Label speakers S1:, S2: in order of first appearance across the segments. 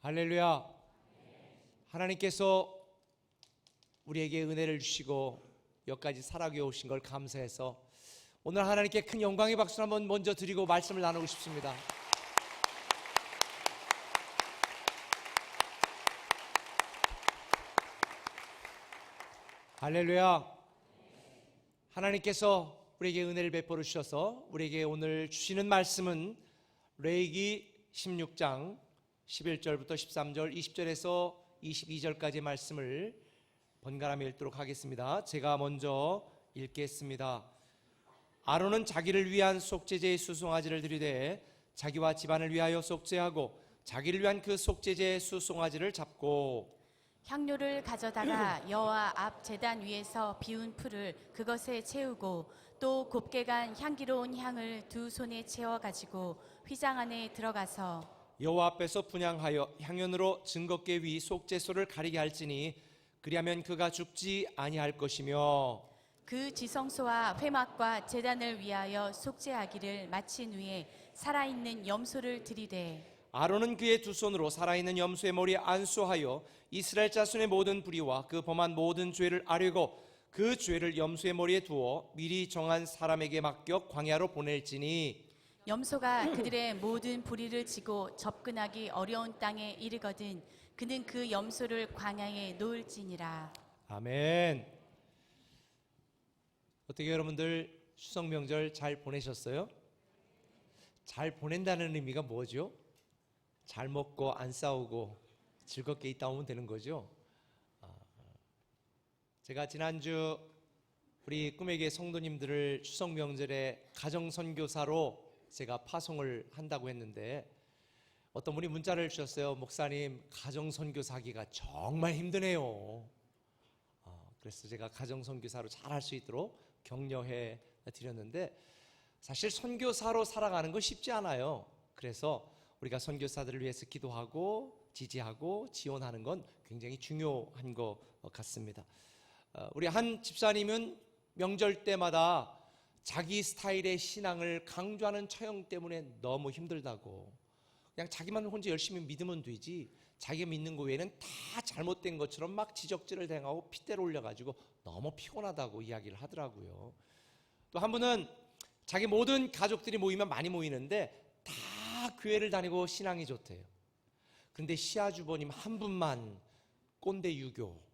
S1: 할렐루야. 하나님께서 우리에게 은혜를 주시고 여기까지 살아계 오신 걸 감사해서 오늘 하나님께 큰 영광의 박수를 한번 먼저 드리고 말씀을 나누고 싶습니다. 할렐루야. 하나님께서 우리에게 은혜를 베풀어 주셔서 우리에게 오늘 주시는 말씀은 레위기 16장 11절부터 13절, 20절에서 22절까지의 말씀을 번갈아며 읽도록 하겠습니다. 제가 먼저 읽겠습니다. 아론은 자기를 위한 속죄제의 수송아지를 드리되 자기와 집안을 위하여 속죄하고 자기를 위한 그 속죄제의 수송아지를 잡고
S2: 향료를 가져다가 여호와 앞 제단 위에서 비운 풀을 그것에 채우고 또 곱게 간 향기로운 향을 두 손에 채워 가지고 휘장 안에 들어가서
S1: 여호와 앞에서 분향하여 향연으로 증거궤 위 속죄소를 가리게 할지니 그리하면 그가 죽지 아니할 것이며
S2: 그 지성소와 회막과 제단을 위하여 속죄하기를 마친 후에 살아있는 염소를 들이되
S1: 아론은 그의 두 손으로 살아있는 염소의 머리에 안수하여 이스라엘 자손의 모든 불의와 그 범한 모든 죄를 아뢰고 그 죄를 염소의 머리에 두어 미리 정한 사람에게 맡겨 광야로 보낼지니
S2: 염소가 그들의 모든 불의를 지고 접근하기 어려운 땅에 이르거든 그는 그 염소를 광야에 놓을지니라.
S1: 아멘. 어떻게 여러분들 추석 명절 잘 보내셨어요? 잘 보낸다는 의미가 뭐죠? 잘 먹고 안 싸우고 즐겁게 있다 오면 되는 거죠. 제가 지난주 우리 꿈에게 성도님들을 추석 명절에 가정선교사로 제가 파송을 한다고 했는데 어떤 분이 문자를 주셨어요. 목사님, 가정선교사기가 정말 힘드네요. 그래서 제가 가정선교사로 잘 할 수 있도록 격려해 드렸는데 사실 선교사로 살아가는 건 쉽지 않아요. 그래서 우리가 선교사들을 위해서 기도하고 지지하고 지원하는 건 굉장히 중요한 것 같습니다. 우리 한 집사님은 명절 때마다 자기 스타일의 신앙을 강조하는 처형 때문에 너무 힘들다고, 그냥 자기만 혼자 열심히 믿으면 되지 자기가 믿는 거 외에는 다 잘못된 것처럼 막 지적질을 당하고 핏대를 올려가지고 너무 피곤하다고 이야기를 하더라고요. 또 한 분은 자기 모든 가족들이 모이면 많이 모이는데 다 교회를 다니고 신앙이 좋대요. 그런데 시아주버님 한 분만 꼰대 유교,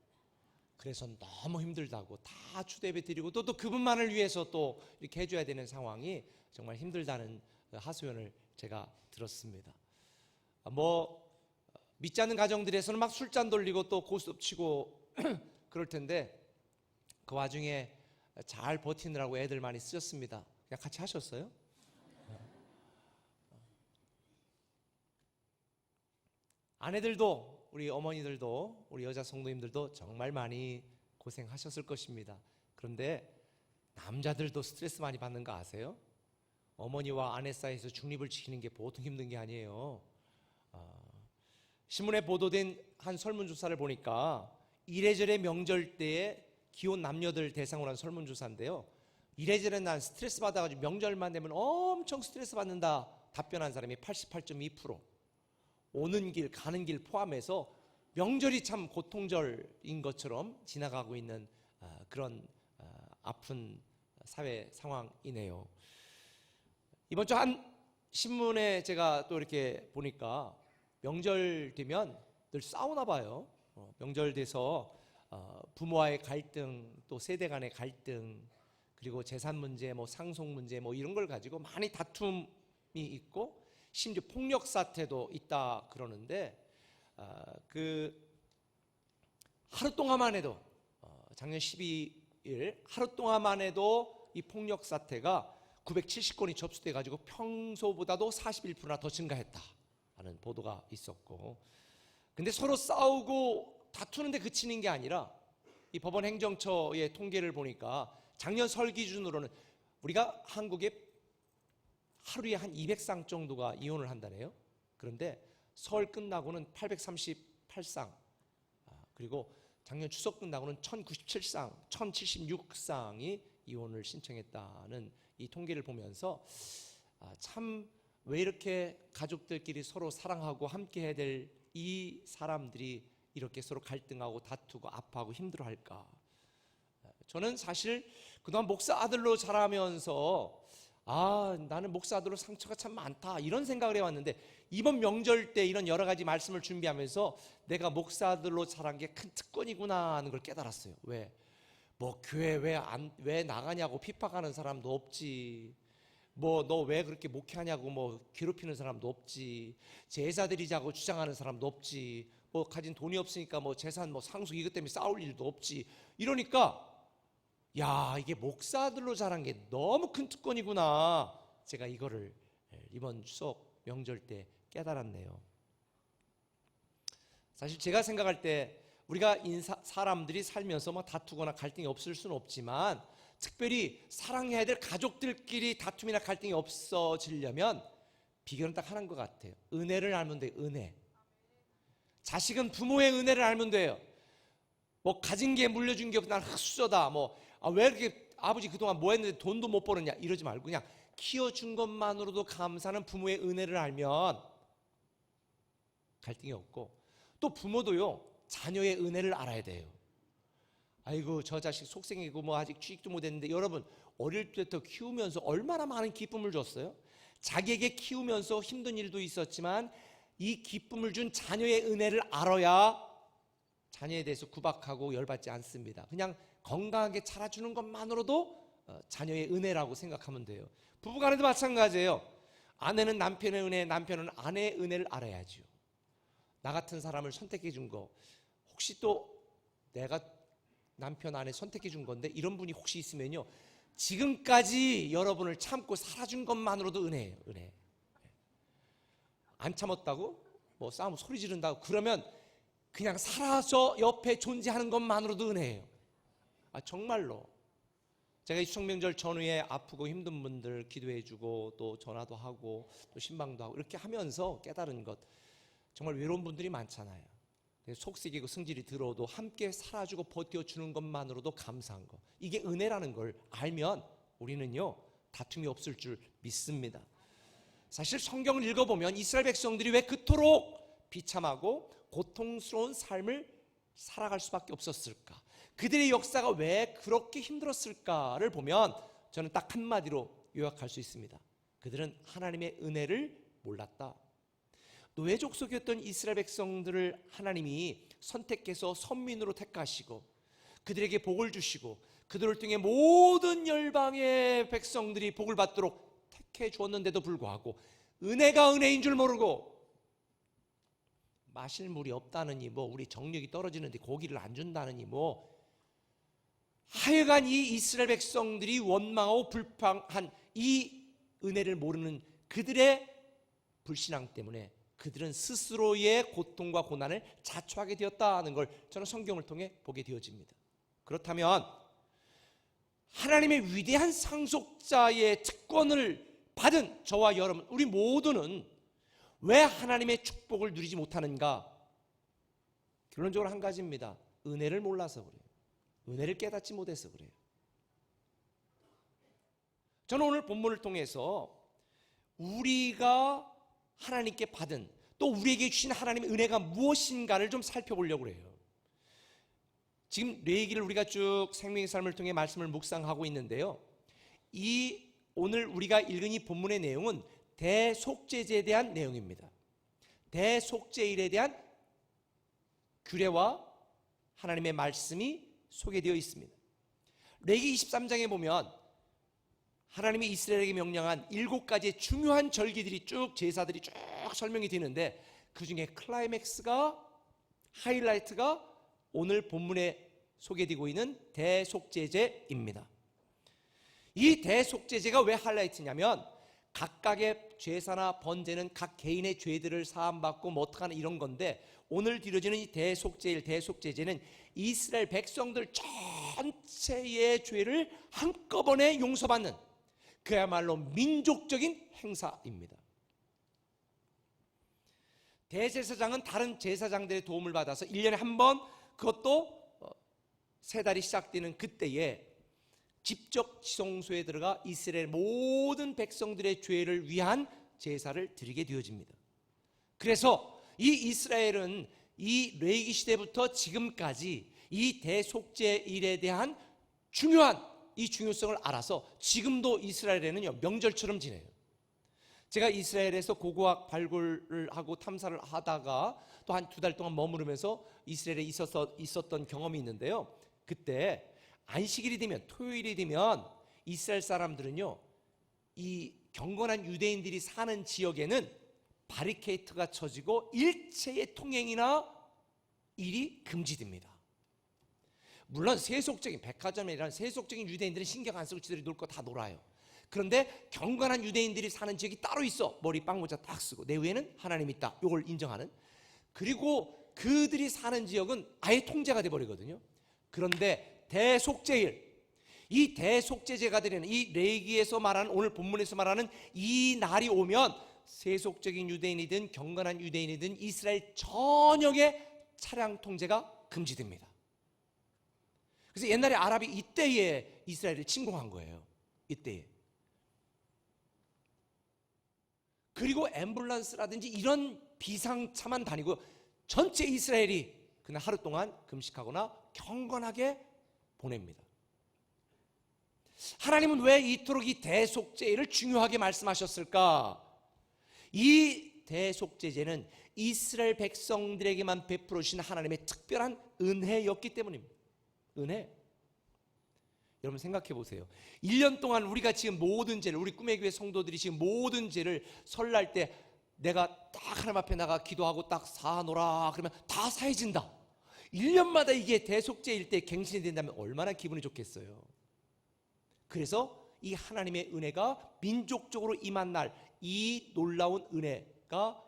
S1: 그래서 너무 힘들다고, 다 추대배 드리고 또 그분만을 위해서 또 이렇게 해줘야 되는 상황이 정말 힘들다는 하소연을 제가 들었습니다. 믿지 않는 가정들에서는 막 술잔 돌리고 또 고스톱 치고 그럴 텐데 그 와중에 잘 버티느라고 애들 많이 쓰셨습니다. 그냥 같이 하셨어요? 아내들도, 우리 어머니들도, 우리 여자 성도님들도 정말 많이 고생하셨을 것입니다. 그런데 남자들도 스트레스 많이 받는 거 아세요? 어머니와 아내 사이에서 중립을 지키는 게 보통 힘든 게 아니에요. 신문에 보도된 한 설문조사를 보니까 이래저래 명절 때에 기혼 남녀들 대상으로 한 설문조사인데요, 이래저래 난 스트레스 받아가지고 명절만 되면 엄청 스트레스 받는다 답변한 사람이 88.2%, 오는 길 가는 길 포함해서 명절이 참 고통절인 것처럼 지나가고 있는 그런 아픈 사회 상황이네요. 이번 주 한 신문에 제가 또 이렇게 보니까 명절 되면 늘 싸우나 봐요. 명절 돼서 부모와의 갈등, 또 세대 간의 갈등, 그리고 재산 문제, 상속 문제 이런 걸 가지고 많이 다툼이 있고 심지어 폭력 사태도 있다 그러는데 하루 동안만 해도 작년 12일 하루 동안만 해도 이 폭력 사태가 970건이 접수돼 가지고 평소보다도 41%나 더 증가했다는 보도가 있었고, 근데 서로 싸우고 다투는데 그치는 게 아니라 이 법원 행정처의 통계를 보니까 작년 설 기준으로는 우리가 한국에 하루에 한 200쌍 정도가 이혼을 한다네요. 그런데 설 끝나고는 838쌍, 그리고 작년 추석 끝나고는 1097쌍, 1076쌍이 이혼을 신청했다는 이 통계를 보면서 참 왜 이렇게 가족들끼리 서로 사랑하고 함께 해야 될 이 사람들이 이렇게 서로 갈등하고 다투고 아파하고 힘들어할까? 저는 사실 그동안 목사 아들로 자라면서 나는 목사 아들로 상처가 참 많다 이런 생각을 해왔는데, 이번 명절 때 이런 여러 가지 말씀을 준비하면서 내가 목사 아들로 자란 게 큰 특권이구나 하는 걸 깨달았어요. 왜? 뭐 교회 왜 나가냐고 핍박하는 사람도 없지, 뭐 너 왜 그렇게 목회하냐고 뭐 괴롭히는 사람도 없지, 제사드리자고 주장하는 사람도 없지, 뭐 가진 돈이 없으니까 뭐 재산 뭐 상속 이것 때문에 싸울 일도 없지. 이러니까 야, 이게 목사들로 자란 게 너무 큰 특권이구나. 제가 이거를 이번 추석 명절 때 깨달았네요. 사실 제가 생각할 때 우리가 사람들이 살면서 막 다투거나 갈등이 없을 수는 없지만, 특별히 사랑해야 될 가족들끼리 다툼이나 갈등이 없어지려면 비결은 딱 하나인 것 같아요. 은혜를 알면 돼요. 은혜. 자식은 부모의 은혜를 알면 돼요. 뭐 가진 게 물려준 게 난 흙수저다, 왜 이렇게 아버지 그동안 뭐 했는데 돈도 못 벌었냐 이러지 말고 그냥 키워준 것만으로도 감사하는 부모의 은혜를 알면 갈등이 없고, 또 부모도요 자녀의 은혜를 알아야 돼요. 아이고 저 자식 속생이고 뭐 아직 취직도 못했는데, 여러분 어릴 때부터 키우면서 얼마나 많은 기쁨을 줬어요. 자기에게 키우면서 힘든 일도 있었지만 이 기쁨을 준 자녀의 은혜를 알아야 자녀에 대해서 구박하고 열받지 않습니다. 그냥 건강하게 자라주는 것만으로도 자녀의 은혜라고 생각하면 돼요. 부부간에도 마찬가지예요. 아내는 남편의 은혜, 남편은 아내의 은혜를 알아야죠. 나 같은 사람을 선택해 준 거, 혹시 또 내가 남편 아내 선택해 준 건데 이런 분이 혹시 있으면요, 지금까지 여러분을 참고 살아준 것만으로도 은혜예요. 은혜. 안 참았다고 뭐 싸우면 소리 지른다고 그러면 그냥 살아서 옆에 존재하는 것만으로도 은혜예요. 정말로 제가 이 추석명절 전후에 아프고 힘든 분들 기도해주고 또 전화도 하고 또 신방도 하고 이렇게 하면서 깨달은 것, 정말 외로운 분들이 많잖아요. 속썩이고 승질이 들어도 함께 살아주고 버텨주는 것만으로도 감사한 것, 이게 은혜라는 걸 알면 우리는요 다툼이 없을 줄 믿습니다. 사실 성경을 읽어보면 이스라엘 백성들이 왜 그토록 비참하고 고통스러운 삶을 살아갈 수밖에 없었을까, 그들의 역사가 왜 그렇게 힘들었을까를 보면 저는 딱 한마디로 요약할 수 있습니다. 그들은 하나님의 은혜를 몰랐다. 노예 족속이었던 이스라엘 백성들을 하나님이 선택해서 선민으로 택하시고 그들에게 복을 주시고 그들을 통해 모든 열방의 백성들이 복을 받도록 택해 주었는데도 불구하고 은혜가 은혜인 줄 모르고 마실 물이 없다느니 우리 정력이 떨어지는데 고기를 안 준다느니 하여간 이 이스라엘 백성들이 원망하고 불평한 이 은혜를 모르는 그들의 불신앙 때문에 그들은 스스로의 고통과 고난을 자초하게 되었다는 걸 저는 성경을 통해 보게 되어집니다. 그렇다면 하나님의 위대한 상속자의 특권을 받은 저와 여러분, 우리 모두는 왜 하나님의 축복을 누리지 못하는가? 결론적으로 한 가지입니다. 은혜를 몰라서 그래요. 은혜를 깨닫지 못해서 그래요. 저는 오늘 본문을 통해서 우리가 하나님께 받은, 또 우리에게 주신 하나님의 은혜가 무엇인가를 좀 살펴보려고 해요. 지금 레위기를 우리가 쭉 생명의 삶을 통해 말씀을 묵상하고 있는데요, 이 오늘 우리가 읽은 이 본문의 내용은 대속죄제에 대한 내용입니다. 대속죄일에 대한 규례와 하나님의 말씀이 소개되어 있습니다. 레위기 23장에 보면 하나님이 이스라엘에게 명령한 7가지의 중요한 절기들이 쭉, 제사들이 쭉 설명이 되는데, 그 중에 클라이맥스가, 하이라이트가 오늘 본문에 소개되고 있는 대속죄제입니다. 이 대속죄제가 왜 하이라이트냐면 각각의 제사나 번제는 각 개인의 죄들을 사함받고 어떡하는 이런 건데, 오늘 드려지는 이 대속죄일, 대속죄제는 이스라엘 백성들 전체의 죄를 한꺼번에 용서받는 그야말로 민족적인 행사입니다. 대제사장은 다른 제사장들의 도움을 받아서 1년에 한 번, 그것도 세 달이 시작되는 그때에 직접 지성소에 들어가 이스라엘 모든 백성들의 죄를 위한 제사를 드리게 되어집니다. 그래서 이 이스라엘은 이 레위기 시대부터 지금까지 이 대속죄 일에 대한 중요한 이 중요성을 알아서 지금도 이스라엘에는요 명절처럼 지내요. 제가 이스라엘에서 고고학 발굴을 하고 탐사를 하다가 또 한 2달 동안 머무르면서 이스라엘에 있었던 경험이 있는데요. 그때 안식일이 되면, 토요일이 되면 이스라엘 사람들은요 이 경건한 유대인들이 사는 지역에는 바리케이트가 쳐지고 일체의 통행이나 일이 금지됩니다. 물론 세속적인, 백화점이라는 세속적인 유대인들은 신경 안 쓰고 지들이 놀 거 다 놀아요. 그런데 경건한 유대인들이 사는 지역이 따로 있어. 머리 빵모자 딱 쓰고 내 위에는 하나님 있다, 이걸 인정하는. 그리고 그들이 사는 지역은 아예 통제가 돼버리거든요. 그런데 대속죄일, 이 대속죄제가 되는 이 레위기에서 말하는, 오늘 본문에서 말하는 이 날이 오면 세속적인 유대인이든 경건한 유대인이든 이스라엘 전역의 차량 통제가 금지됩니다. 그래서 옛날에 아랍이 이때에 이스라엘을 침공한 거예요. 이때에. 그리고 앰뷸런스라든지 이런 비상차만 다니고 전체 이스라엘이 그날 하루 동안 금식하거나 경건하게 보냅니다. 하나님은 왜 이토록 이 대속죄를 중요하게 말씀하셨을까? 이 대속죄제는 이스라엘 백성들에게만 베풀어 주신 하나님의 특별한 은혜였기 때문입니다. 은혜. 여러분 생각해 보세요. 1년 동안 우리가 지금 모든 죄를, 우리 꿈의 교회 성도들이 지금 모든 죄를 설날 때 내가 딱 하나님 앞에 나가 기도하고 딱 사노라 그러면 다 사해진다. 1년마다 이게 대속죄일 때 갱신이 된다면 얼마나 기분이 좋겠어요. 그래서 이 하나님의 은혜가 민족적으로 임한 날, 이 놀라운 은혜가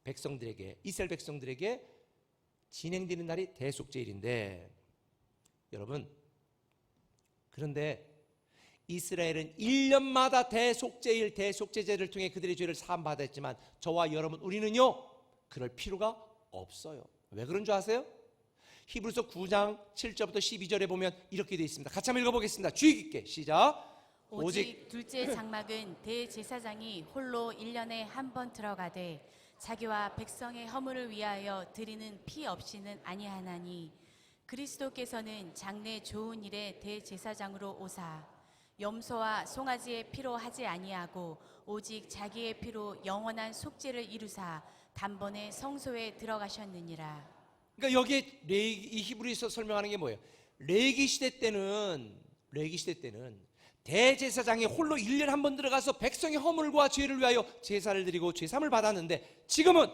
S1: 백성들에게, 이스라엘 백성들에게 진행되는 날이 대속죄일인데, 여러분, 그런데 이스라엘은 1년마다 대속죄일, 대속죄제를 통해 그들의 죄를 사함받았지만 저와 여러분, 우리는요 그럴 필요가 없어요. 왜 그런 줄 아세요? 히브리서 9장 7절부터 12절에 보면 이렇게 되어 있습니다. 같이 한번 읽어보겠습니다. 주의 깊게 시작.
S2: 오직 둘째 장막은 대제사장이 홀로 1년에 한 번 들어가되 자기와 백성의 허물을 위하여 드리는 피 없이는 아니하나니, 그리스도께서는 장래 좋은 일에 대제사장으로 오사 염소와 송아지의 피로 하지 아니하고 오직 자기의 피로 영원한 속죄를 이루사 단번에 성소에 들어가셨느니라.
S1: 그러니까 여기에 이 히브리서 설명하는 게 뭐예요? 레위기 시대 때는 대제사장이 홀로 1년에 한 번 들어가서 백성의 허물과 죄를 위하여 제사를 드리고 죄삼을 받았는데, 지금은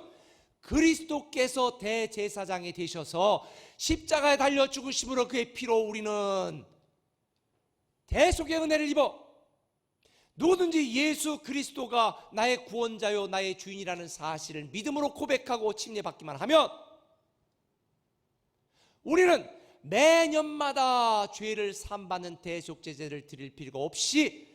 S1: 그리스도께서 대제사장이 되셔서 십자가에 달려 죽으심으로 그의 피로 우리는 대속의 은혜를 입어 누구든지 예수 그리스도가 나의 구원자요 나의 주인이라는 사실을 믿음으로 고백하고 침례받기만 하면 우리는 매년마다 죄를 사함받는 대속제제를 드릴 필요가 없이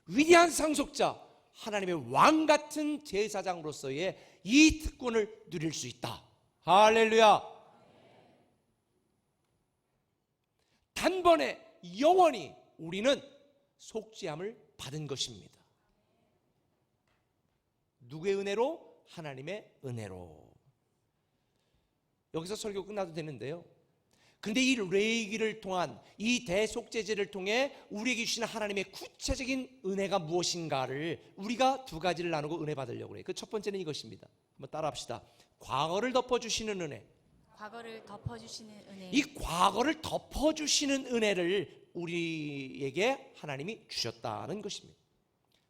S1: 위대한 상속자, 하나님의 왕 같은 제사장으로서의 이 특권을 누릴 수 있다. 할렐루야. 단번에 영원히 우리는 속죄함을 받은 것입니다. 누구의 은혜로? 하나님의 은혜로. 여기서 설교 끝나도 되는데요, 그런데 이 레위기를 통한 이 대속죄제를 통해 우리에게 주시는 하나님의 구체적인 은혜가 무엇인가를 우리가 두 가지를 나누고 은혜 받으려고 해요. 그 첫 번째는 이것입니다. 한번 따라합시다. 과거를 덮어주시는 은혜.
S2: 과거를 덮어주시는 은혜.
S1: 이 과거를 덮어주시는 은혜를 우리에게 하나님이 주셨다는 것입니다.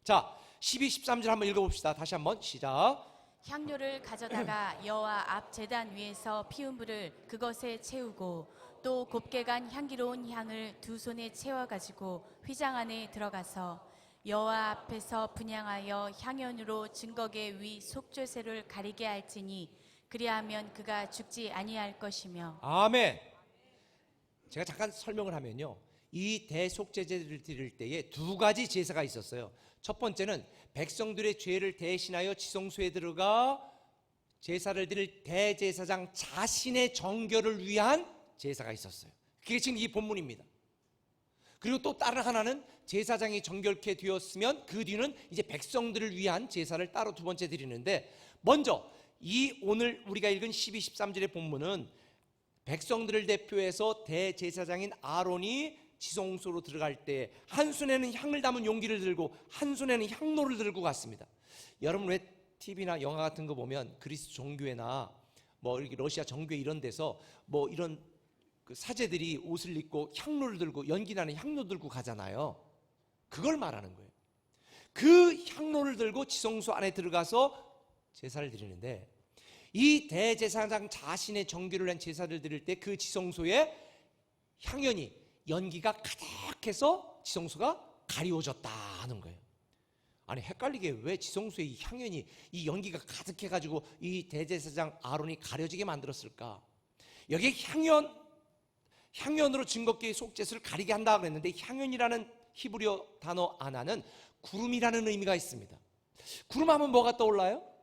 S1: 자, 12, 13절 한번 읽어봅시다. 다시 한번 시작.
S2: 향료를 가져다가 여호와 앞 제단 위에서 피운 불을 그것에 채우고 또 곱게 간 향기로운 향을 두 손에 채워가지고 휘장 안에 들어가서 여호와 앞에서 분향하여 향연으로 증거계 위 속죄새를 가리게 할지니 그리하면 그가 죽지 아니할 것이며.
S1: 아멘. 제가 잠깐 설명을 하면요, 이 대속제제를 드릴 때에 두 가지 제사가 있었어요. 첫 번째는 백성들의 죄를 대신하여 지성소에 들어가 제사를 드릴 대제사장 자신의 정결을 위한 제사가 있었어요. 그게 지금 이 본문입니다. 그리고 또 다른 하나는 제사장이 정결케 되었으면 그 뒤는 이제 백성들을 위한 제사를 따로 두 번째 드리는데, 먼저 이 오늘 우리가 읽은 12, 13절의 본문은 백성들을 대표해서 대제사장인 아론이 지성소로 들어갈 때 한 손에는 향을 담은 용기를 들고 한 손에는 향로를 들고 갔습니다. 여러분 왜 TV나 영화 같은 거 보면 그리스 종교회나 뭐 이렇게 러시아 정교회 이런 데서 뭐 이런 그 사제들이 옷을 입고 향로를 들고 연기 나는 향로 들고 가잖아요. 그걸 말하는 거예요. 그 향로를 들고 지성소 안에 들어가서 제사를 드리는데, 이 대제사장 자신의 정결을 한 제사를 드릴 때 그 지성소에 향연이 연기가 가득해서 지성소가 가리워졌다 하는 거예요. 아니 헷갈리게 왜 지성소에 이 향연이, 이 연기가 가득해가지고 이 대제사장 아론이 가려지게 만들었을까? 여기에 향연으로 증거궤의 속죄수를 가리게 한다 그랬는데, 향연이라는 히브리어 단어 하나는 구름이라는 의미가 있습니다. 구름하면 뭐가 떠올라요?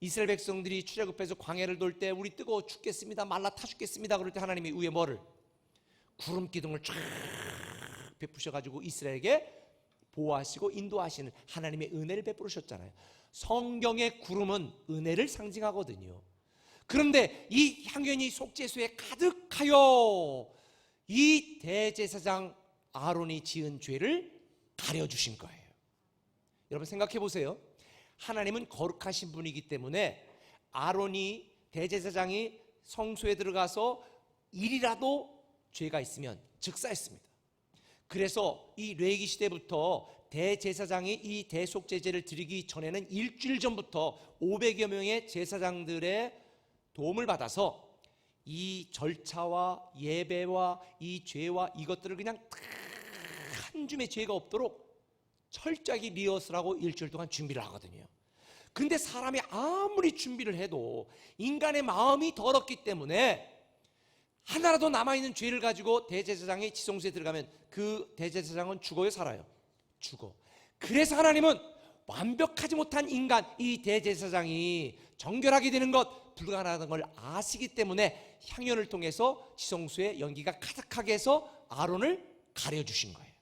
S1: 이스라엘 백성들이 출애굽해서 광야를 돌 때 우리 뜨거워 죽겠습니다, 말라 타 죽겠습니다 그럴 때 하나님이 위에 뭐를? 구름 기둥을 쫙 베푸셔가지고 이스라엘에게 보호하시고 인도하시는 하나님의 은혜를 베푸셨잖아요. 성경의 구름은 은혜를 상징하거든요. 그런데 이 향연이 속죄소에 가득하여 이 대제사장 아론이 지은 죄를 가려주신 거예요. 여러분 생각해 보세요. 하나님은 거룩하신 분이기 때문에 아론이, 대제사장이 성소에 들어가서 일이라도 죄가 있으면 즉사했습니다. 그래서 이 레위기 시대부터 대제사장이 이 대속제제를 드리기 전에는 일주일 전부터 500여 명의 제사장들의 도움을 받아서 이 절차와 예배와 이 죄와 이것들을 그냥 한 줌의 죄가 없도록 철저하게 리허설하고 일주일 동안 준비를 하거든요. 근데 사람이 아무리 준비를 해도 인간의 마음이 더럽기 때문에 하나라도 남아있는 죄를 가지고 대제사장이 지성소에 들어가면 그 대제사장은 죽어요, 살아요? 죽어. 그래서 하나님은 완벽하지 못한 인간, 이 대제사장이 정결하게 되는 것, 불가능하다는 걸 아시기 때문에 향연을 통해서 지성소에 연기가 가득하게 해서 아론을 가려주신 거예요.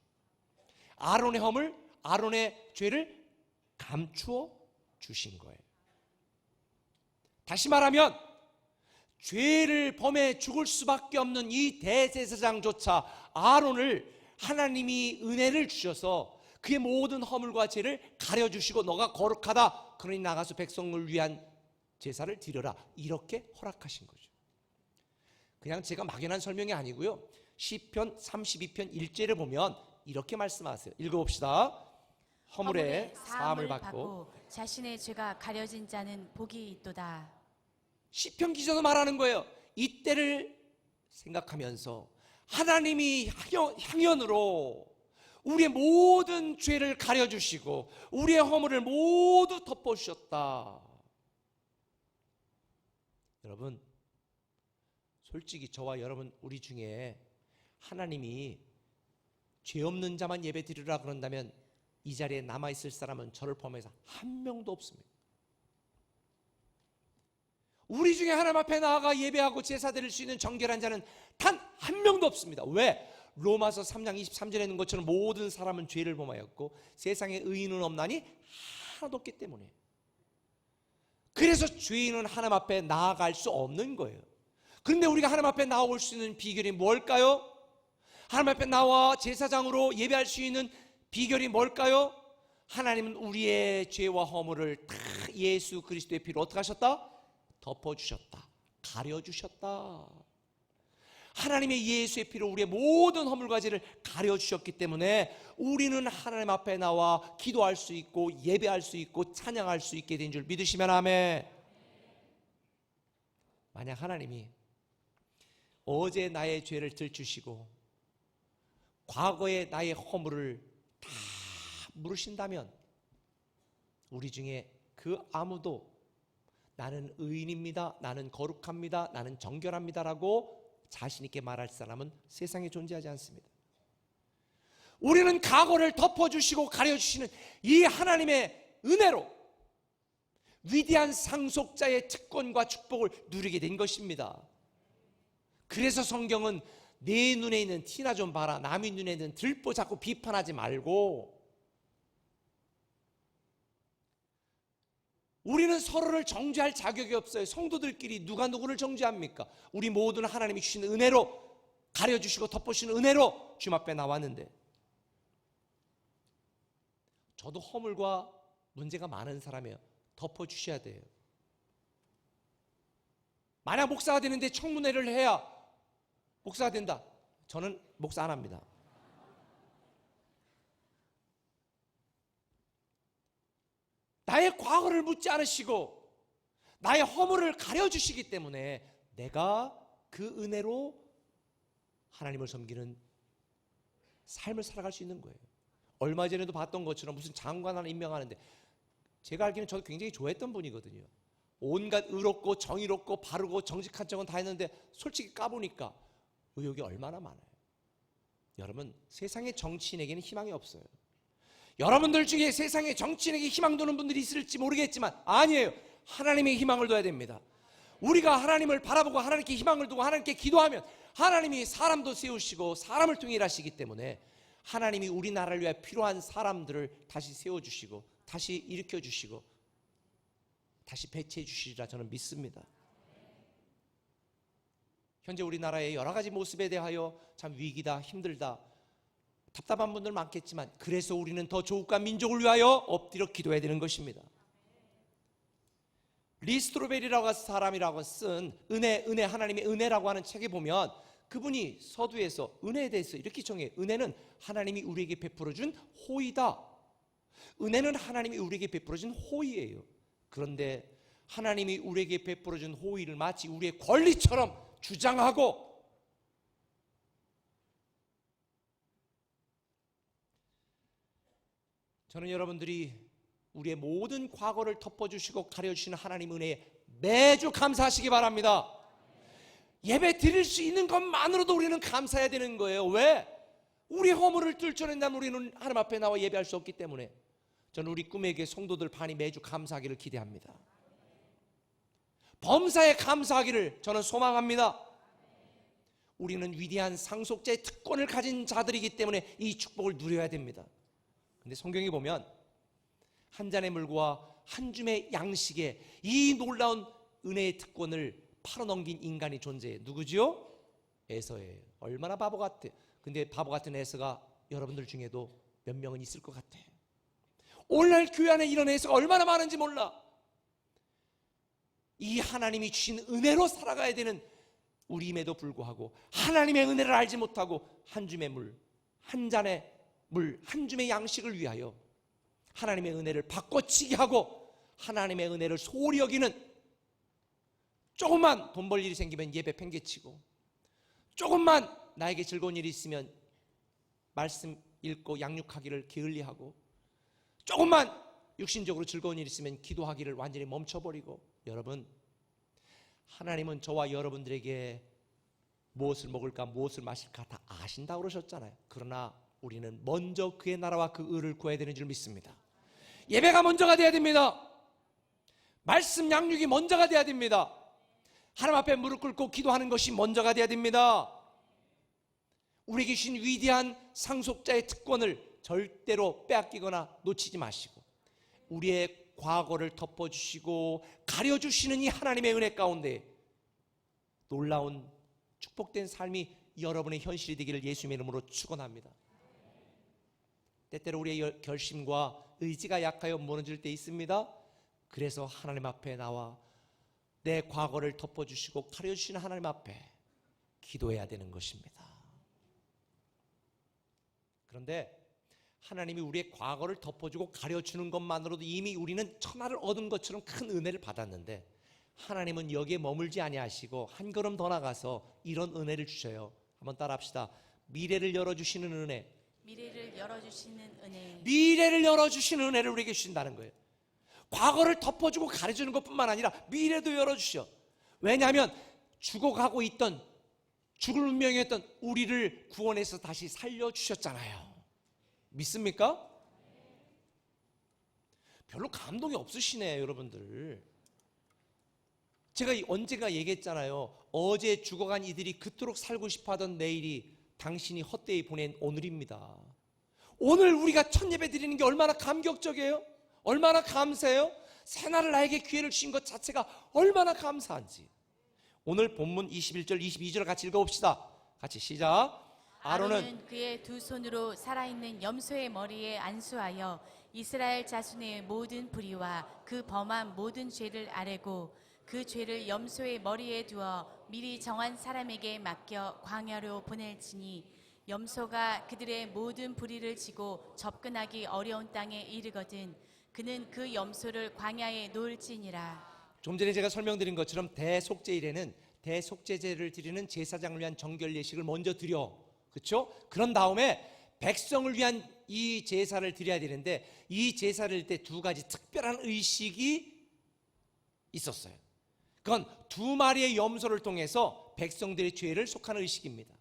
S1: 아론의 허물, 아론의 죄를 감추어 주신 거예요. 다시 말하면 죄를 범해 죽을 수밖에 없는 이 대제사장조차 아론을 하나님이 은혜를 주셔서 그의 모든 허물과 죄를 가려주시고 너가 거룩하다, 그러니 나가서 백성을 위한 제사를 드려라, 이렇게 허락하신 거죠. 그냥 제가 막연한 설명이 아니고요, 시편 32편 1절을 보면 이렇게 말씀하세요. 읽어봅시다. 허물에 사함을 받고
S2: 자신의 죄가 가려진 자는 복이 있도다.
S1: 시편 기자도 말하는 거예요. 이때를 생각하면서 하나님이 향연으로 우리의 모든 죄를 가려주시고 우리의 허물을 모두 덮어주셨다. 여러분, 솔직히 저와 여러분 우리 중에 하나님이 죄 없는 자만 예배 드리라 그런다면 이 자리에 남아있을 사람은 저를 포함해서 한 명도 없습니다. 우리 중에 하나님 앞에 나아가 예배하고 제사 드릴 수 있는 정결한 자는 단 한 명도 없습니다. 왜? 로마서 3장 23절에 있는 것처럼 모든 사람은 죄를 범하였고 세상에 의인은 없나니 하나도 없기 때문에. 그래서 죄인은 하나님 앞에 나아갈 수 없는 거예요. 그런데 우리가 하나님 앞에 나올 수 있는 비결이 뭘까요? 하나님 앞에 나와 제사장으로 예배할 수 있는 비결이 뭘까요? 하나님은 우리의 죄와 허물을 다 예수 그리스도의 피로 어떻게 하셨다? 덮어주셨다, 가려주셨다. 하나님의 예수의 피로 우리의 모든 허물과 죄를 가려주셨기 때문에 우리는 하나님 앞에 나와 기도할 수 있고 예배할 수 있고 찬양할 수 있게 된 줄 믿으시면 아멘. 만약 하나님이 어제 나의 죄를 들추시고 과거의 나의 허물을 다 물으신다면 우리 중에 그 아무도 나는 의인입니다, 나는 거룩합니다, 나는 정결합니다라고 자신 있게 말할 사람은 세상에 존재하지 않습니다. 우리는 과거를 덮어주시고 가려주시는 이 하나님의 은혜로 위대한 상속자의 특권과 축복을 누리게 된 것입니다. 그래서 성경은 내 눈에 있는 티나 좀 봐라, 남의 눈에 있는 들보 자꾸 비판하지 말고 우리는 서로를 정죄할 자격이 없어요. 성도들끼리 누가 누구를 정죄합니까? 우리 모두는 하나님이 주신 은혜로 가려주시고 덮어주신 은혜로 주님 앞에 나왔는데, 저도 허물과 문제가 많은 사람이에요. 덮어주셔야 돼요. 만약 목사가 되는데 청문회를 해야 목사가 된다, 저는 목사 안 합니다. 나의 과거를 묻지 않으시고 나의 허물을 가려주시기 때문에 내가 그 은혜로 하나님을 섬기는 삶을 살아갈 수 있는 거예요. 얼마 전에도 봤던 것처럼 무슨 장관 하나 임명하는데, 제가 알기로는 저도 굉장히 좋아했던 분이거든요. 온갖 의롭고 정의롭고 바르고 정직한 척은 다 했는데 솔직히 까보니까 의욕이 얼마나 많아요. 여러분, 세상의 정치인에게는 희망이 없어요. 여러분들 중에 세상의 정치인에게 희망 두는 분들이 있을지 모르겠지만 아니에요. 하나님의 희망을 둬야 됩니다. 우리가 하나님을 바라보고 하나님께 희망을 두고 하나님께 기도하면 하나님이 사람도 세우시고 사람을 통해 일하시기 때문에 하나님이 우리나라를 위해 필요한 사람들을 다시 세워주시고 다시 일으켜주시고 다시 배치해 주시리라 저는 믿습니다. 현재 우리나라의 여러 가지 모습에 대하여 참 위기다, 힘들다, 답답한 분들 많겠지만 그래서 우리는 더 조국과 민족을 위하여 엎드려 기도해야 되는 것입니다. 리스트로벨이라고 사람이라고 쓴 은혜 하나님의 은혜라고 하는 책에 보면 그분이 서두에서 은혜에 대해서 이렇게 정해요. 은혜는 하나님이 우리에게 베풀어준 호의다. 은혜는 하나님이 우리에게 베풀어준 호의예요. 그런데 하나님이 우리에게 베풀어준 호의를 마치 우리의 권리처럼 주장하고 저는 여러분들이 우리의 모든 과거를 덮어주시고 가려주시는 하나님 은혜에 매주 감사하시기 바랍니다. 예배 드릴 수 있는 것만으로도 우리는 감사해야 되는 거예요. 왜? 우리 허물을 뚫어낸다면 우리는 하나님 앞에 나와 예배할 수 없기 때문에 저는 우리 꿈에게 성도들 반이 매주 감사하기를 기대합니다. 범사에 감사하기를 저는 소망합니다. 우리는 위대한 상속자의 특권을 가진 자들이기 때문에 이 축복을 누려야 됩니다. 근데 성경에 보면 한 잔의 물과 한 줌의 양식에 이 놀라운 은혜의 특권을 팔아넘긴 인간이 존재해. 누구지요? 에서예요. 얼마나 바보 같아. 근데 바보 같은 에서가 여러분들 중에도 몇 명은 있을 것 같아. 오늘날 교회 안에 이런 에서가 얼마나 많은지 몰라. 이 하나님이 주신 은혜로 살아가야 되는 우리임에도 불구하고 하나님의 은혜를 알지 못하고 한 줌의 물, 한 잔의 물, 한 줌의 양식을 위하여 하나님의 은혜를 바꿔치기 하고 하나님의 은혜를 소홀히 여기는, 조금만 돈 벌 일이 생기면 예배 팽개치고, 조금만 나에게 즐거운 일이 있으면 말씀 읽고 양육하기를 게을리하고, 조금만 육신적으로 즐거운 일이 있으면 기도하기를 완전히 멈춰버리고, 여러분, 하나님은 저와 여러분들에게 무엇을 먹을까 무엇을 마실까 다 아신다고 그러셨잖아요. 그러나 우리는 먼저 그의 나라와 그 의를 구해야 되는 줄 믿습니다. 예배가 먼저가 돼야 됩니다. 말씀 양육이 먼저가 돼야 됩니다. 하나님 앞에 무릎 꿇고 기도하는 것이 먼저가 돼야 됩니다. 우리에게 주신 위대한 상속자의 특권을 절대로 빼앗기거나 놓치지 마시고 우리의 과거를 덮어주시고 가려주시는 이 하나님의 은혜 가운데 놀라운 축복된 삶이 여러분의 현실이 되기를 예수님의 이름으로 축원합니다. 때때로 우리의 결심과 의지가 약하여 무너질 때 있습니다. 그래서 하나님 앞에 나와 내 과거를 덮어주시고 가려주시는 하나님 앞에 기도해야 되는 것입니다. 그런데 하나님이 우리의 과거를 덮어주고 가려주는 것만으로도 이미 우리는 천하를 얻은 것처럼 큰 은혜를 받았는데 하나님은 여기에 머물지 아니하시고 한 걸음 더 나가서 이런 은혜를 주셔요. 한번 따라합시다. 미래를 열어주시는 은혜.
S2: 미래를 열어주시는 은혜.
S1: 미래를 열어주시는 은혜를 우리에게 주신다는 거예요. 과거를 덮어주고 가려주는 것뿐만 아니라 미래도 열어주셔. 왜냐하면 죽어가고 있던 죽을 운명이었던 우리를 구원해서 다시 살려주셨잖아요. 믿습니까? 별로 감동이 없으시네 여러분들. 제가 언젠가 얘기했잖아요. 어제 죽어간 이들이 그토록 살고 싶어하던 내일이 당신이 헛되이 보낸 오늘입니다. 오늘 우리가 첫 예배 드리는 게 얼마나 감격적이에요? 얼마나 감사해요? 새날을 나에게 기회를 주신 것 자체가 얼마나 감사한지. 오늘 본문 21절 22절 같이 읽어봅시다. 같이 시작.
S2: 아론은 그의 두 손으로 살아있는 염소의 머리에 안수하여 이스라엘 자손의 모든 불의와 그 범한 모든 죄를 아뢰고 그 죄를 염소의 머리에 두어 미리 정한 사람에게 맡겨 광야로 보낼지니 염소가 그들의 모든 불의를 지고 접근하기 어려운 땅에 이르거든 그는 그 염소를 광야에 놓을지니라.
S1: 좀 전에 제가 설명드린 것처럼 대속죄일에는 대속죄제를 드리는 제사장을 위한 정결 예식을 먼저 드려, 그렇죠? 그런 다음에 백성을 위한 이 제사를 드려야 되는데, 이 제사를 드릴 때 두 가지 특별한 의식이 있었어요. 그건 두 마리의 염소를 통해서 백성들의 죄를 속하는 의식입니다.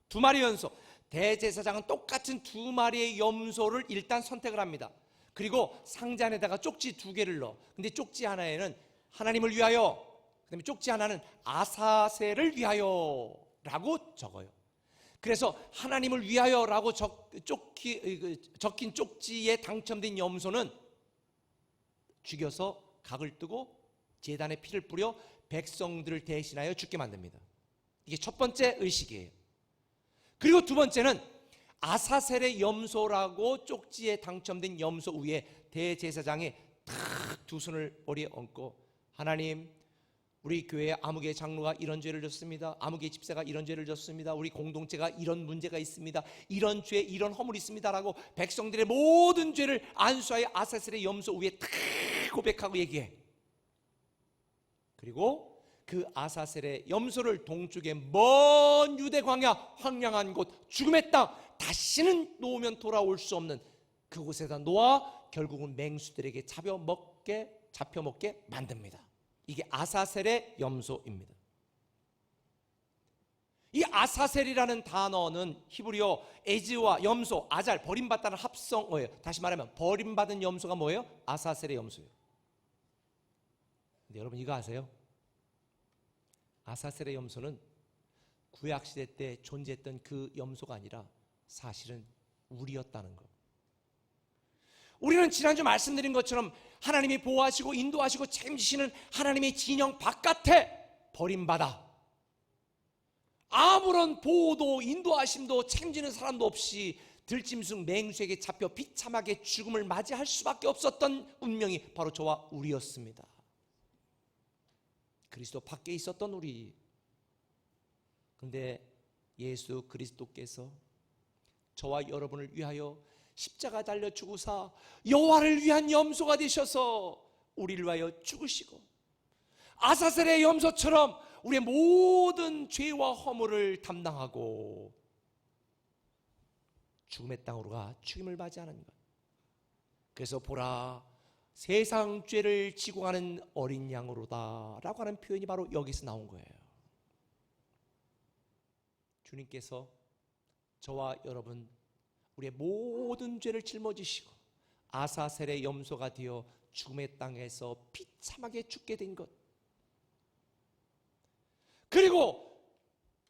S1: 두 마리의 염소, 대제사장은 똑같은 두 마리의 염소를 일단 선택을 합니다. 그리고 상자 안에다가 쪽지 두 개를 넣어. 근데 쪽지 하나에는 하나님을 위하여, 그 다음에 쪽지 하나는 아사셀을 위하여 라고 적어요. 그래서 하나님을 위하여 라고 적힌 쪽지에 당첨된 염소는 죽여서 각을 뜨고 제단에 피를 뿌려 백성들을 대신하여 죽게 만듭니다. 이게 첫 번째 의식이에요. 그리고 두 번째는 아사셀의 염소라고 쪽지에 당첨된 염소 위에 대제사장이 탁 두 손을 머리에 얹고, 하나님, 우리 교회 아무개 장로가 이런 죄를 졌습니다. 아무개 집사가 이런 죄를 졌습니다. 우리 공동체가 이런 문제가 있습니다. 이런 죄, 이런 허물이 있습니다라고 백성들의 모든 죄를 안수하여 아사셀의 염소 위에 탁 고백하고 얘기해. 그리고 그 아사셀의 염소를 동쪽의 먼 유대 광야, 황량한 곳, 죽음의 땅, 다시는 놓으면 돌아올 수 없는 그곳에다 놓아 결국은 맹수들에게 잡혀 먹게 만듭니다. 이게 아사셀의 염소입니다. 이 아사셀이라는 단어는 히브리어 에즈와 염소, 아잘, 버림받다는 합성어예요. 다시 말하면 버림받은 염소가 뭐예요? 아사셀의 염소예요. 근데 여러분 이거 아세요? 아사셀의 염소는 구약시대 때 존재했던 그 염소가 아니라 사실은 우리였다는 것. 우리는 지난주 말씀드린 것처럼 하나님이 보호하시고 인도하시고 책임지시는 하나님의 진영 바깥에 버림받아 아무런 보호도 인도하심도 책임지는 사람도 없이 들짐승 맹수에게 잡혀 비참하게 죽음을 맞이할 수밖에 없었던 운명이 바로 저와 우리였습니다. 그리스도 밖에 있었던 우리. 그런데 예수 그리스도께서 저와 여러분을 위하여 십자가 달려 죽으사 여호와를 위한 염소가 되셔서 우리를 위하여 죽으시고, 아사셀의 염소처럼 우리의 모든 죄와 허물을 담당하고 죽음의 땅으로 가 죽임을 맞이하는 것. 그래서 보라, 세상 죄를 지고 가는 어린 양으로다 라고 하는 표현이 바로 여기서 나온 거예요. 주님께서 저와 여러분 우리의 모든 죄를 짊어지시고 아사셀의 염소가 되어 죽음의 땅에서 비참하게 죽게 된 것, 그리고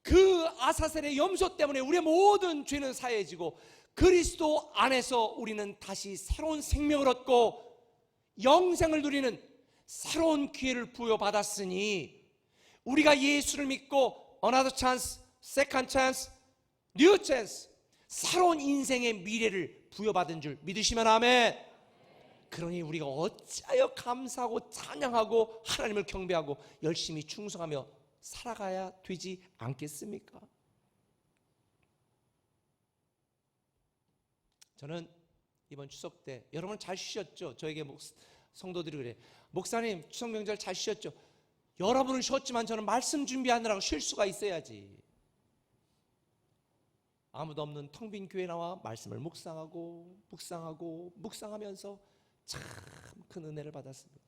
S1: 그 아사셀의 염소 때문에 우리의 모든 죄는 사해지고 그리스도 안에서 우리는 다시 새로운 생명을 얻고 영생을 누리는 새로운 기회를 부여받았으니, 우리가 예수를 믿고 another chance, second chance, new chance, 새로운 인생의 미래를 부여받은 줄 믿으시면 아멘. 그러니 우리가 어찌하여 감사하고 찬양하고 하나님을 경배하고 열심히 충성하며 살아가야 되지 않겠습니까? 저는 이번 추석 때 여러분 잘 쉬셨죠? 저에게 성도들이 그래, 목사님 추석 명절 잘 쉬셨죠? 여러분은 쉬었지만 저는 말씀 준비하느라고 쉴 수가 있어야지. 아무도 없는 텅 빈 교회 나와 말씀을 묵상하면서 참 큰 은혜를 받았습니다.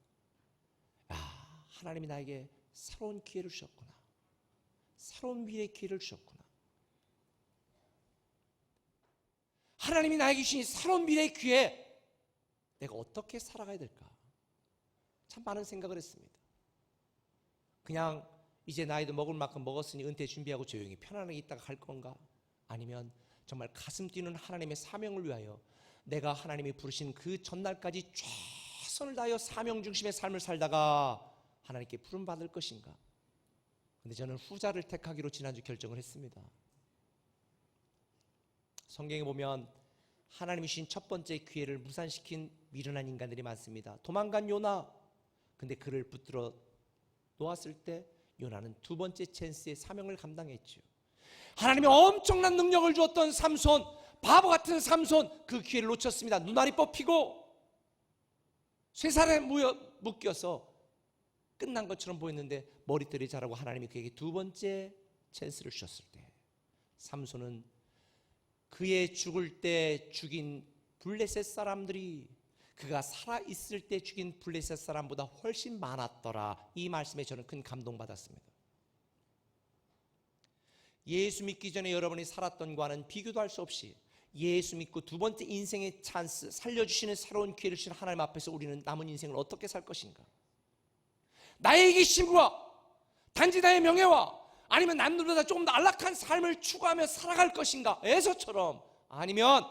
S1: 하나님이 나에게 새로운 기회를 주셨구나. 새로운 미래의 기회를 주셨구나. 하나님이 나에게 주신 새로운 미래의 기회, 내가 어떻게 살아가야 될까? 참 많은 생각을 했습니다. 그냥 이제 나이도 먹을 만큼 먹었으니 은퇴 준비하고 조용히 편안하게 있다가 갈 건가? 아니면 정말 가슴 뛰는 하나님의 사명을 위하여 내가 하나님이 부르신 그 전날까지 최선을 다하여 사명 중심의 삶을 살다가 하나님께 부름받을 것인가? 근데 저는 후자를 택하기로 지난주 결정을 했습니다. 성경에 보면 하나님이 주신 첫 번째 기회를 무산시킨 미련한 인간들이 많습니다. 도망간 요나, 근데 그를 붙들어 놓았을 때 요나는 두 번째 찬스의 사명을 감당했죠. 하나님이 엄청난 능력을 주었던 삼손, 바보 같은 삼손, 그 기회를 놓쳤습니다. 눈알이 뽑히고 쇠살에 묶여서 끝난 것처럼 보였는데 머리털이 자라고 하나님이 그에게 두 번째 찬스를 주셨을 때 삼손은 그의 죽을 때 죽인 블레셋 사람들이 그가 살아있을 때 죽인 블레셋 사람보다 훨씬 많았더라. 이 말씀에 저는 큰 감동받았습니다. 예수 믿기 전에 여러분이 살았던 과는 비교도 할 수 없이 예수 믿고 두 번째 인생의 찬스, 살려주시는 새로운 기회를 주신 하나님 앞에서 우리는 남은 인생을 어떻게 살 것인가? 나의 이기심과 단지 나의 명예와 아니면 남들보다 조금 더 안락한 삶을 추구하며 살아갈 것인가? 에서처럼, 아니면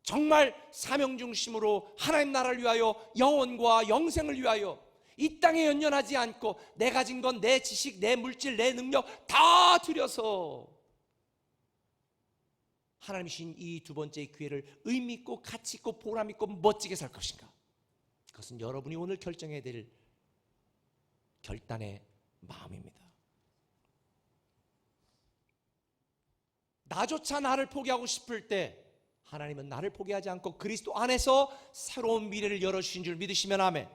S1: 정말 사명 중심으로 하나님 나라를 위하여 영혼과 영생을 위하여 이 땅에 연연하지 않고 내 가진 건 내 지식, 내 물질, 내 능력 다 들여서 하나님이 주신 이 두 번째 기회를 의미 있고 가치 있고 보람 있고 멋지게 살 것인가? 그것은 여러분이 오늘 결정해야 될 결단의 마음입니다. 나조차 나를 포기하고 싶을 때 하나님은 나를 포기하지 않고 그리스도 안에서 새로운 미래를 열어주신 줄 믿으시면 아멘.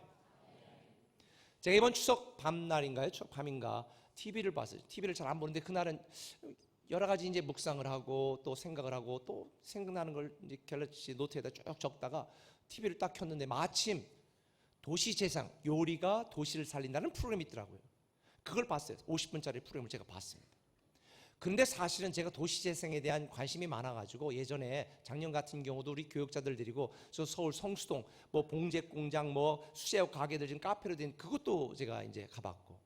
S1: 제가 이번 추석 밤날인가요? 추석 밤인가 TV를 봤어요. TV를 잘 안 보는데 그날은 여러 가지 이제 묵상을 하고 또 생각을 하고 또 생각나는 걸 이제 갤럭시 노트에다 쭉 적다가 TV를 딱 켰는데 마침 도시재생, 요리가 도시를 살린다는 프로그램이 있더라고요. 그걸 봤어요. 50분짜리 프로그램을 제가 봤습니다. 그런데 사실은 제가 도시재생에 대한 관심이 많아가지고 예전에 작년 같은 경우도 우리 교육자들 데리고 저 서울 성수동 뭐 봉제공장 뭐 수제업 가게들 지금 카페로 된 그것도 제가 이제 가봤고,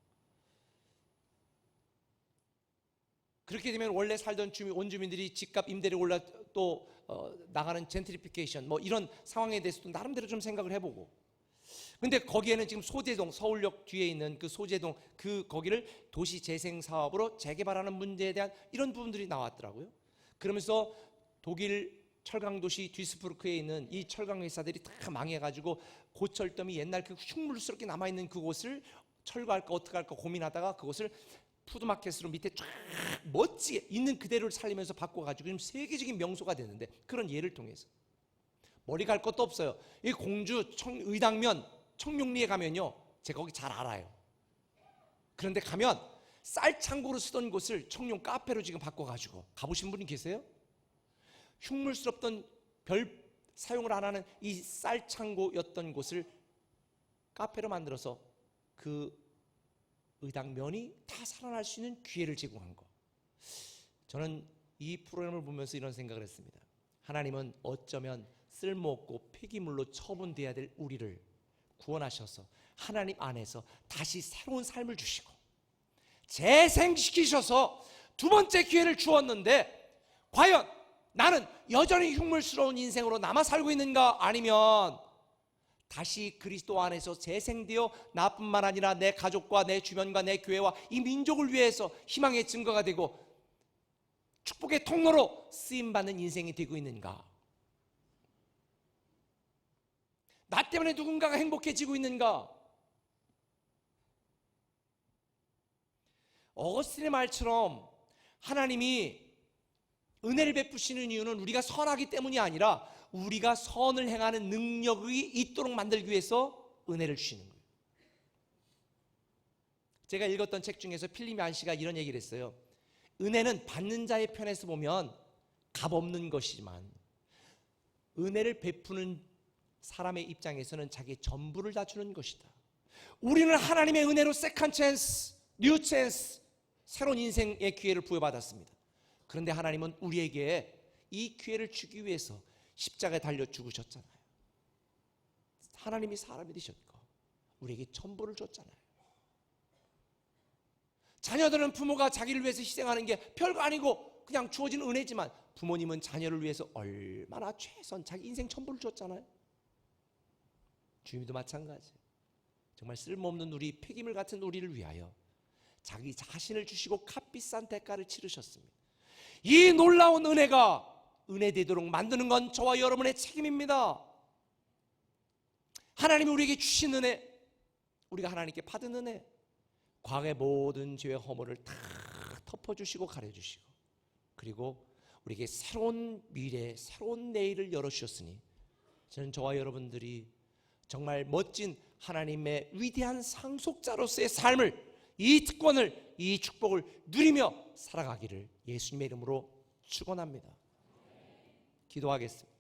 S1: 그렇게 되면 원래 살던 원주민들이 집값 임대료 올라 또 나가는 젠트리피케이션 뭐 이런 상황에 대해서도 나름대로 좀 생각을 해보고, 근데 거기에는 지금 소재동, 서울역 뒤에 있는 그 소재동 거기를 도시 재생 사업으로 재개발하는 문제에 대한 이런 부분들이 나왔더라고요. 그러면서 독일 철강도시 듀스부르크에 있는 이 철강 회사들이 다 망해가지고 고철더미 옛날 그 흉물스럽게 남아있는 그곳을 철거할까 어떻게 할까 고민하다가 그곳을 푸드마켓으로 밑에 쫙 멋지게 있는 그대로를 살리면서 바꿔가지고 지금 세계적인 명소가 됐는데, 그런 예를 통해서 머리 갈 것도 없어요. 이 공주 의당면 청룡리에 가면요, 제가 거기 잘 알아요. 그런데 가면 쌀창고로 쓰던 곳을 청룡 카페로 지금 바꿔가지고 가보신 분이 계세요? 흉물스럽던 별 사용을 안 하는 이 쌀창고였던 곳을 카페로 만들어서 그 의당면이 다 살아날 수 있는 기회를 제공한 거. 저는 이 프로그램을 보면서 이런 생각을 했습니다. 하나님은 어쩌면 쓸모없고 폐기물로 처분돼야 될 우리를 구원하셔서 하나님 안에서 다시 새로운 삶을 주시고 재생시키셔서 두 번째 기회를 주었는데, 과연 나는 여전히 흉물스러운 인생으로 남아 살고 있는가, 아니면 다시 그리스도 안에서 재생되어 나뿐만 아니라 내 가족과 내 주변과 내 교회와 이 민족을 위해서 희망의 증거가 되고 축복의 통로로 쓰임받는 인생이 되고 있는가? 나 때문에 누군가가 행복해지고 있는가? 어거스틴의 말처럼 하나님이 은혜를 베푸시는 이유는 우리가 선하기 때문이 아니라 우리가 선을 행하는 능력이 있도록 만들기 위해서 은혜를 주시는 거예요. 제가 읽었던 책 중에서 필립 얀시가 이런 얘기를 했어요. 은혜는 받는 자의 편에서 보면 값없는 것이지만 은혜를 베푸는 사람의 입장에서는 자기의 전부를 다 주는 것이다. 우리는 하나님의 은혜로 세컨 찬스, 뉴 찬스, 새로운 인생의 기회를 부여받았습니다. 그런데 하나님은 우리에게 이 기회를 주기 위해서 십자가에 달려 죽으셨잖아요. 하나님이 사람이 되셨고 우리에게 전부를 줬잖아요. 자녀들은 부모가 자기를 위해서 희생하는 게 별거 아니고 그냥 주어진 은혜지만, 부모님은 자녀를 위해서 얼마나 최선, 자기 인생 전부를 줬잖아요. 주님도 마찬가지예요. 정말 쓸모없는 우리 폐기물 같은 우리를 위하여 자기 자신을 주시고 값비싼 대가를 치르셨습니다. 이 놀라운 은혜가 은혜 되도록 만드는 건 저와 여러분의 책임입니다. 하나님이 우리에게 주신 은혜, 우리가 하나님께 받은 은혜, 과거의 모든 죄의 허물을 다 덮어주시고 가려주시고, 그리고 우리에게 새로운 미래, 새로운 내일을 열어주셨으니 저는 저와 여러분들이 정말 멋진 하나님의 위대한 상속자로서의 삶을, 이 특권을, 이 축복을 누리며 살아가기를 예수님의 이름으로 축원합니다. 기도하겠습니다.